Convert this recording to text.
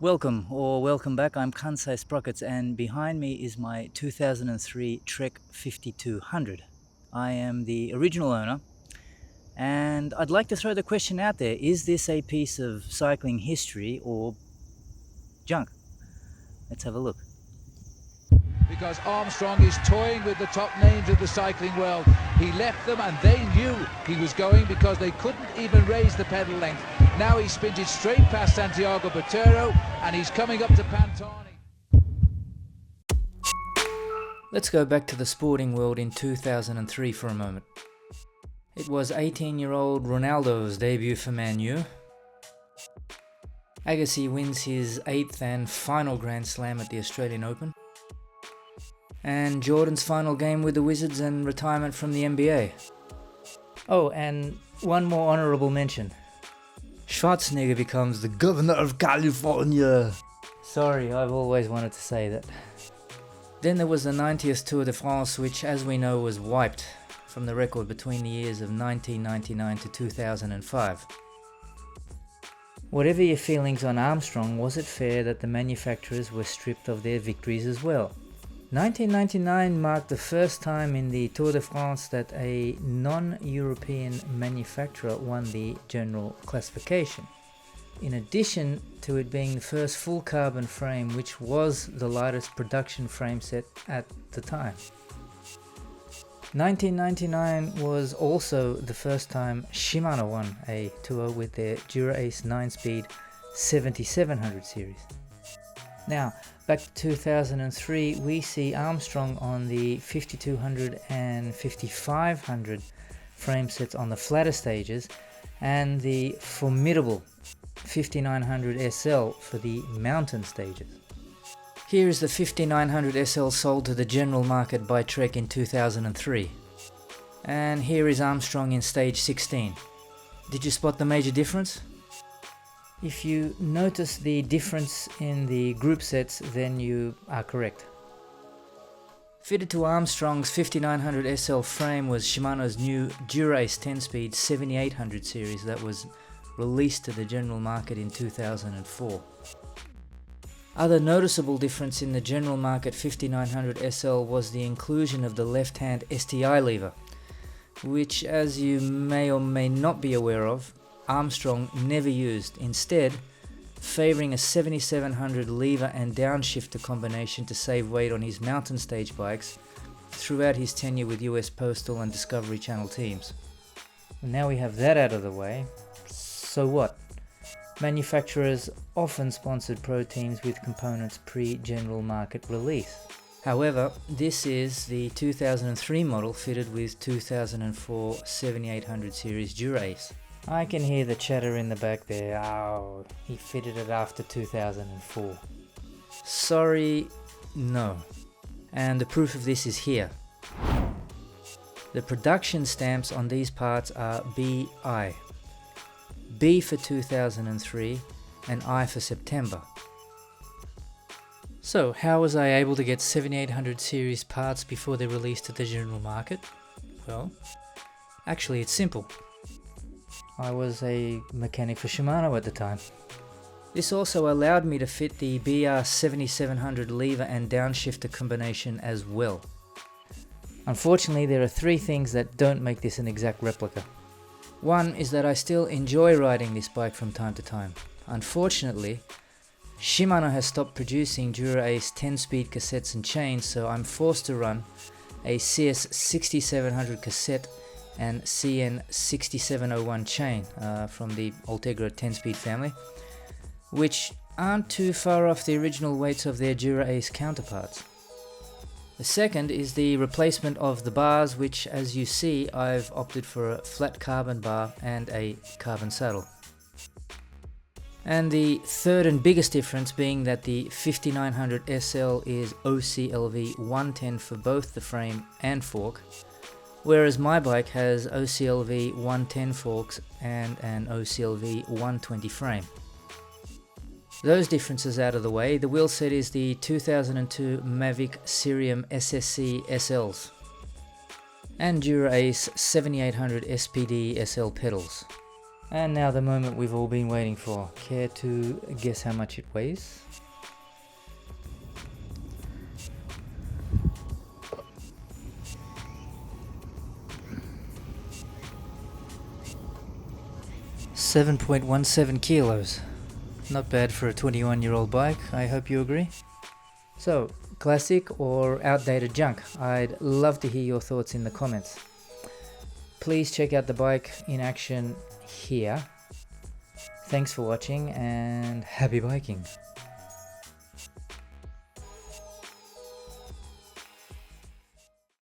Welcome back. I'm Kansai Sprockets, and behind me is my 2003 Trek 5200. I am the original owner, and I'd like to throw the question out there: is this a piece of cycling history or junk? Let's have a look. Because Armstrong is toying with the top names of the cycling world. He left them and they knew he was going because they couldn't even raise the pedal length. Now he spins it straight past Santiago Botero and he's coming up to Pantani. Let's go back to the sporting world in 2003 for a moment. It was 18-year-old Ronaldo's debut for Man U. Agassi wins his 8th and final Grand Slam at the Australian Open. And Jordan's final game with the Wizards and retirement from the NBA. Oh, and one more honorable mention. Schwarzenegger becomes the governor of California. Sorry, I've always wanted to say that. Then there was the 90th Tour de France, which, as we know, was wiped from the record between the years of 1999 to 2005. Whatever your feelings on Armstrong, was it fair that the manufacturers were stripped of their victories as well? 1999 marked the first time in the Tour de France that a non-European manufacturer won the general classification, in addition to it being the first full carbon frame, which was the lightest production frame set at the time. 1999 was also the first time Shimano won a tour with their Dura-Ace 9-speed 7700 series. Now, back to 2003, we see Armstrong on the 5200 and 5500 frame sets on the flatter stages, and the formidable 5900 SL for the mountain stages. Here is the 5900 SL sold to the general market by Trek in 2003. And here is Armstrong in stage 16. Did you spot the major difference? If you notice the difference in the group sets, then you are correct. Fitted to Armstrong's 5900 SL frame was Shimano's new Dura-Ace 10-speed 7800 series that was released to the general market in 2004. Other noticeable difference in the general market 5900 SL was the inclusion of the left-hand STI lever, which, as you may or may not be aware of, Armstrong never used, instead favouring a 7700 lever and downshifter combination to save weight on his mountain stage bikes throughout his tenure with US Postal and Discovery Channel teams. Now we have that out of the way, so what? Manufacturers often sponsored pro teams with components pre-general market release. However, this is the 2003 model fitted with 2004 7800 series Dura-Ace. I can hear the chatter in the back there. Oh, he fitted it after 2004. Sorry, no. And the proof of this is here. The production stamps on these parts are BI. B for 2003 and I for September. So, how was I able to get 7800 series parts before they're released to the general market? Well, actually it's simple. I was a mechanic for Shimano at the time. This also allowed me to fit the BR 7700 lever and downshifter combination as well. Unfortunately, there are 3 things that don't make this an exact replica. One is that I still enjoy riding this bike from time to time. Unfortunately, Shimano has stopped producing Dura-Ace 10-speed cassettes and chains, so I'm forced to run a CS 6700 cassette and CN 6701 chain from the Ultegra 10-speed family, which aren't too far off the original weights of their Dura-Ace counterparts. The second is the replacement of the bars, which, as you see, I've opted for a flat carbon bar and a carbon saddle. And the third and biggest difference being that the 5900 SL is OCLV 110 for both the frame and fork, whereas my bike has OCLV 110 forks and an OCLV 120 frame. Those differences out of the way, the wheel set is the 2002 Mavic Cerium SSC SLs and Dura-Ace 7800 SPD SL pedals. And now the moment we've all been waiting for. Care to guess how much it weighs? .17 kilos. Not bad for a 21-year-old bike, I hope you agree. So, classic or outdated junk? I'd love to hear your thoughts in the comments. Please check out the bike in action here. Thanks for watching and happy biking.